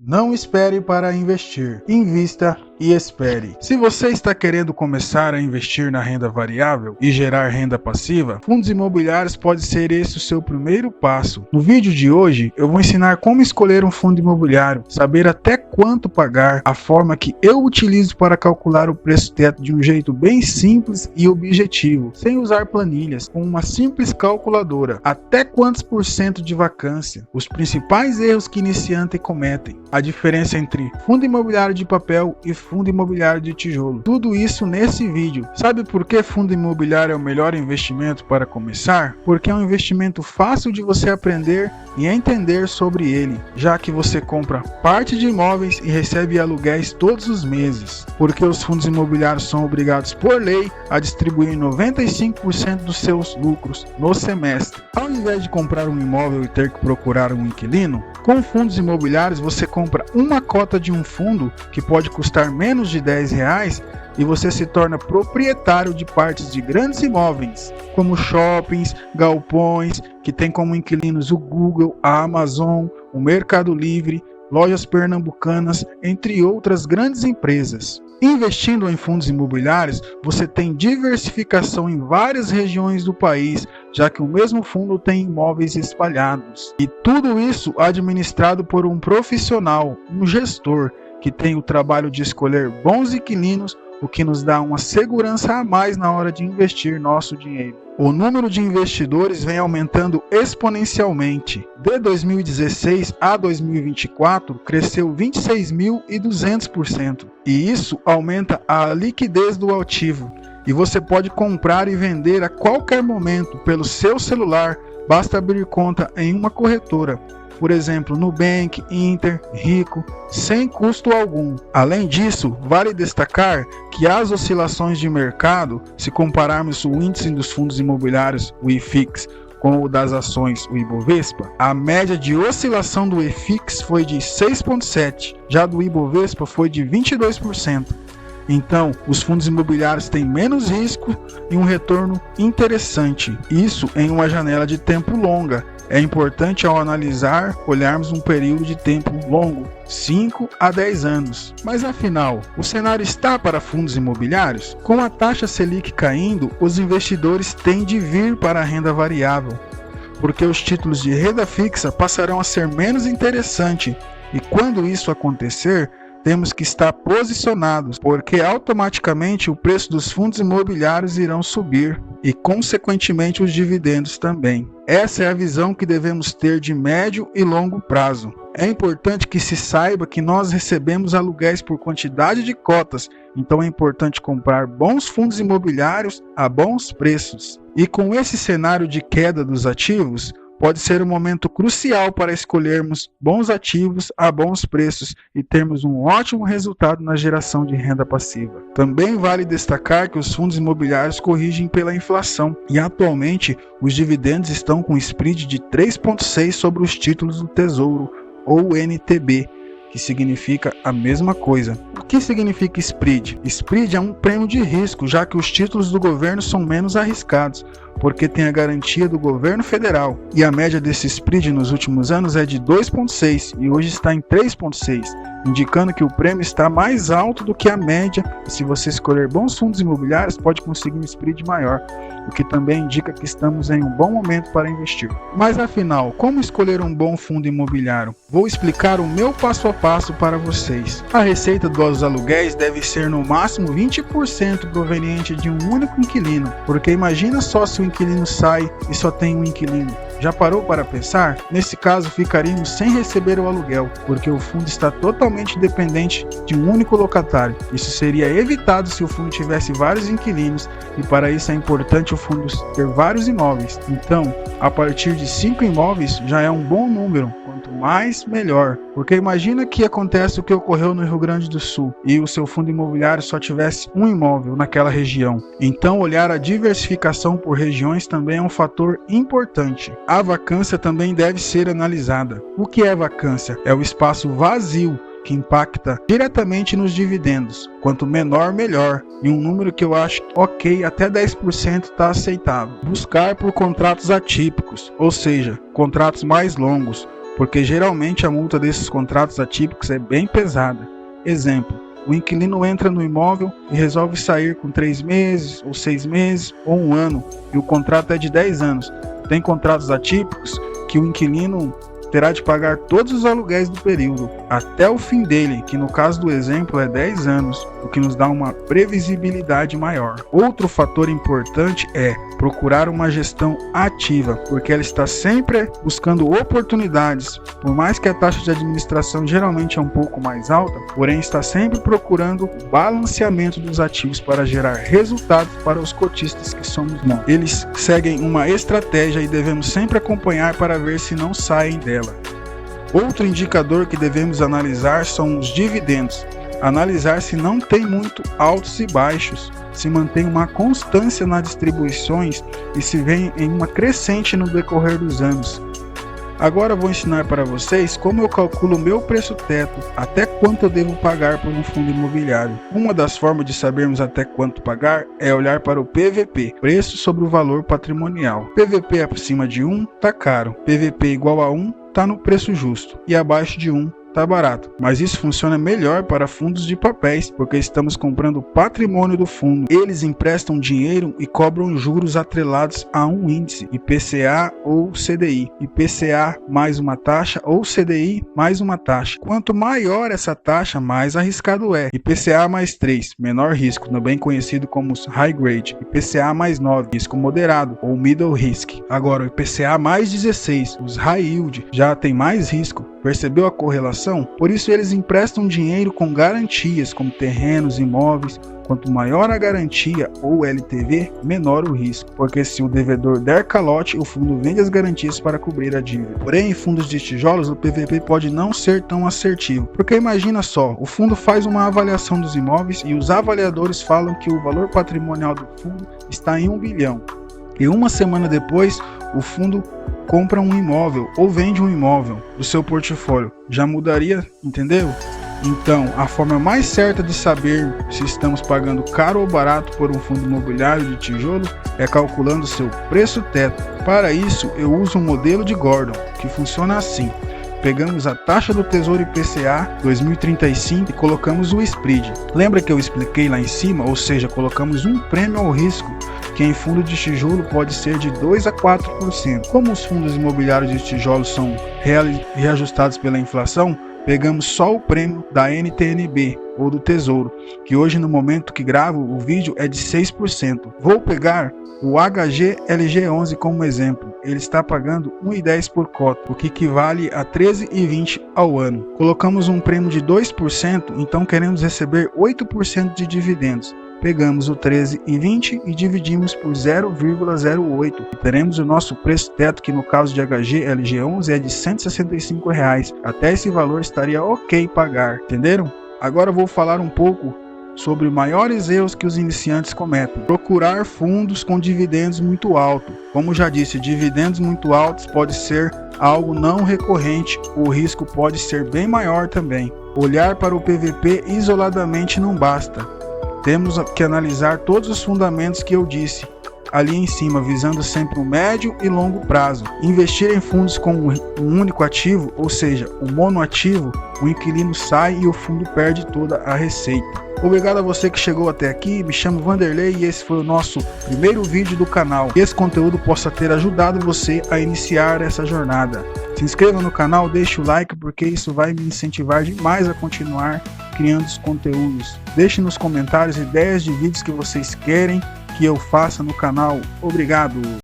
Não espere para investir, invista e espere. Se você está querendo começar a investir na renda variável e gerar renda passiva, fundos imobiliários pode ser esse o seu primeiro passo. No vídeo de hoje, eu vou ensinar como escolher um fundo imobiliário, saber até quanto pagar, a forma que eu utilizo para calcular o preço teto de um jeito bem simples e objetivo, sem usar planilhas, com uma simples calculadora, até quantos % de vacância, os principais erros que iniciantes cometem, a diferença entre fundo imobiliário de papel e fundo imobiliário de tijolo. Tudo isso nesse vídeo. Sabe por que fundo imobiliário é o melhor investimento para começar? Porque é um investimento fácil de você aprender e entender sobre ele, já que você compra parte de imóveis e recebe aluguéis todos os meses. Porque os fundos imobiliários são obrigados por lei a distribuir 95% dos seus lucros no semestre. Ao invés de comprar um imóvel e ter que procurar um inquilino, com fundos imobiliários você compra uma cota de um fundo que pode custar menos de R$10 e você se torna proprietário de partes de grandes imóveis, como shoppings, galpões, que tem como inquilinos o Google, a Amazon, o Mercado Livre, lojas pernambucanas, entre outras grandes empresas. Investindo em fundos imobiliários, você tem diversificação em várias regiões do país, já que o mesmo fundo tem imóveis espalhados. E tudo isso administrado por um profissional, um gestor, que tem o trabalho de escolher bons inquilinos, o que nos dá uma segurança a mais na hora de investir nosso dinheiro. O número de investidores vem aumentando exponencialmente. De 2016 a 2024, cresceu 26.200%. E isso aumenta a liquidez do ativo. E você pode comprar e vender a qualquer momento pelo seu celular, basta abrir conta em uma corretora. Por exemplo, Nubank, Inter, Rico, sem custo algum. Além disso, vale destacar que as oscilações de mercado, se compararmos o índice dos fundos imobiliários, o IFIX, com o das ações, o Ibovespa, a média de oscilação do IFIX foi de 6,7%, já do Ibovespa foi de 22%. Então, os fundos imobiliários têm menos risco e um retorno interessante, isso em uma janela de tempo longa. É importante ao analisar, olharmos um período de tempo longo, 5 a 10 anos. Mas afinal, o cenário está para fundos imobiliários? Com a taxa Selic caindo, os investidores têm de vir para a renda variável, porque os títulos de renda fixa passarão a ser menos interessantes. E quando isso acontecer, temos que estar posicionados, porque automaticamente o preço dos fundos imobiliários irão subir e, consequentemente, os dividendos também. Essa é a visão que devemos ter de médio e longo prazo. É importante que se saiba que nós recebemos aluguéis por quantidade de cotas, então é importante comprar bons fundos imobiliários a bons preços. E com esse cenário de queda dos ativos, pode ser um momento crucial para escolhermos bons ativos a bons preços e termos um ótimo resultado na geração de renda passiva. Também vale destacar que os fundos imobiliários corrigem pela inflação e atualmente os dividendos estão com spread de 3,6 sobre os títulos do Tesouro, ou NTB, que significa a mesma coisa. O que significa spread? Spread é um prêmio de risco, já que os títulos do governo são menos arriscados, porque tem a garantia do governo federal. E a média desse spread nos últimos anos é de 2,6 e hoje está em 3,6, indicando que o prêmio está mais alto do que a média. E se você escolher bons fundos imobiliários, pode conseguir um spread maior, o que também indica que estamos em um bom momento para investir. Mas afinal, como escolher um bom fundo imobiliário? Vou explicar o meu passo a passo para vocês. A receita dos aluguéis deve ser no máximo 20% proveniente de um único inquilino, porque imagina só se o inquilino sai e só tem um inquilino. Já parou para pensar? Nesse caso, ficaríamos sem receber o aluguel, porque o fundo está totalmente dependente de um único locatário. Isso seria evitado se o fundo tivesse vários inquilinos, e para isso é importante o fundo ter vários imóveis. Então, a partir de 5 imóveis já é um bom número. Quanto mais, melhor. Porque imagina que acontece o que ocorreu no Rio Grande do Sul e o seu fundo imobiliário só tivesse um imóvel naquela região. Então, olhar a diversificação por regiões também é um fator importante. A vacância também deve ser analisada. O que é vacância? É o espaço vazio que impacta diretamente nos dividendos. Quanto menor, melhor. E um número que eu acho ok, até 10% está aceitável. Buscar por contratos atípicos, ou seja, contratos mais longos, porque geralmente a multa desses contratos atípicos é bem pesada. Exemplo, o inquilino entra no imóvel e resolve sair com 3 meses, ou 6 meses, ou 1 ano, e o contrato é de 10 anos. Tem contratos atípicos que o inquilino terá de pagar todos os aluguéis do período, até o fim dele, que no caso do exemplo é 10 anos, o que nos dá uma previsibilidade maior. Outro fator importante é procurar uma gestão ativa, porque ela está sempre buscando oportunidades, por mais que a taxa de administração geralmente é um pouco mais alta, porém está sempre procurando o balanceamento dos ativos para gerar resultados para os cotistas que somos nós. Eles seguem uma estratégia e devemos sempre acompanhar para ver se não saem dela. Outro indicador que devemos analisar são os dividendos. Analisar se não tem muito altos e baixos, se mantém uma constância nas distribuições e se vem em uma crescente no decorrer dos anos. Agora vou ensinar para vocês como eu calculo meu preço teto, até quanto eu devo pagar por um fundo imobiliário. Uma das formas de sabermos até quanto pagar é olhar para o PVP, preço sobre o valor patrimonial. PVP acima de 1 tá caro, PVP igual a 1 tá no preço justo e abaixo de 1 tá barato, mas isso funciona melhor para fundos de papéis, porque estamos comprando o patrimônio do fundo. Eles emprestam dinheiro e cobram juros atrelados a um índice, IPCA ou CDI, IPCA mais uma taxa ou CDI mais uma taxa. Quanto maior essa taxa, mais arriscado é. IPCA mais 3, menor risco, também conhecido como high grade. IPCA mais 9, risco moderado ou middle risk. Agora o IPCA mais 16, os high yield, já tem mais risco. Percebeu a correlação? Por isso eles emprestam dinheiro com garantias, como terrenos, imóveis. Quanto maior a garantia ou LTV, menor o risco, porque se o devedor der calote, o fundo vende as garantias para cobrir a dívida. Porém, em fundos de tijolos, o PVP pode não ser tão assertivo, porque imagina só, o fundo faz uma avaliação dos imóveis e os avaliadores falam que o valor patrimonial do fundo está em 1 bilhão. E uma semana depois, o fundo compra um imóvel ou vende um imóvel do seu portfólio. Já mudaria, entendeu? Então, a forma mais certa de saber se estamos pagando caro ou barato por um fundo imobiliário de tijolo é calculando seu preço teto. Para isso, eu uso um modelo de Gordon, que funciona assim. Pegamos a taxa do Tesouro IPCA 2035 e colocamos o spread. Lembra que eu expliquei lá em cima? Ou seja, colocamos um prêmio ao risco, que em fundo de tijolo pode ser de 2 a 4%. Como os fundos imobiliários de tijolo são reajustados pela inflação, pegamos só o prêmio da NTNB ou do Tesouro, que hoje no momento que gravo o vídeo é de 6%. Vou pegar o HGLG11 como exemplo. Ele está pagando 1,10 por cota, o que equivale a 13,20 ao ano. Colocamos um prêmio de 2%, então queremos receber 8% de dividendos. Pegamos o 13,20 e dividimos por 0,08 e teremos o nosso preço teto, que no caso de HGLG11 é de R$ 165. Até esse valor estaria ok pagar, entenderam? Agora eu vou falar um pouco sobre maiores erros que os iniciantes cometem. Procurar fundos com dividendos muito altos. Como já disse, dividendos muito altos pode ser algo não recorrente, o risco pode ser bem maior também. Olhar para o PVP isoladamente não basta. Temos que analisar todos os fundamentos que eu disse ali em cima, visando sempre o médio e longo prazo. Investir em fundos com um único ativo, ou seja, o monoativo, o inquilino sai e o fundo perde toda a receita. Obrigado a você que chegou até aqui, me chamo Vanderlei e esse foi o nosso primeiro vídeo do canal. Que esse conteúdo possa ter ajudado você a iniciar essa jornada. Se inscreva no canal, deixe o like, porque isso vai me incentivar demais a continuar criando os conteúdos. Deixe nos comentários ideias de vídeos que vocês querem que eu faça no canal. Obrigado!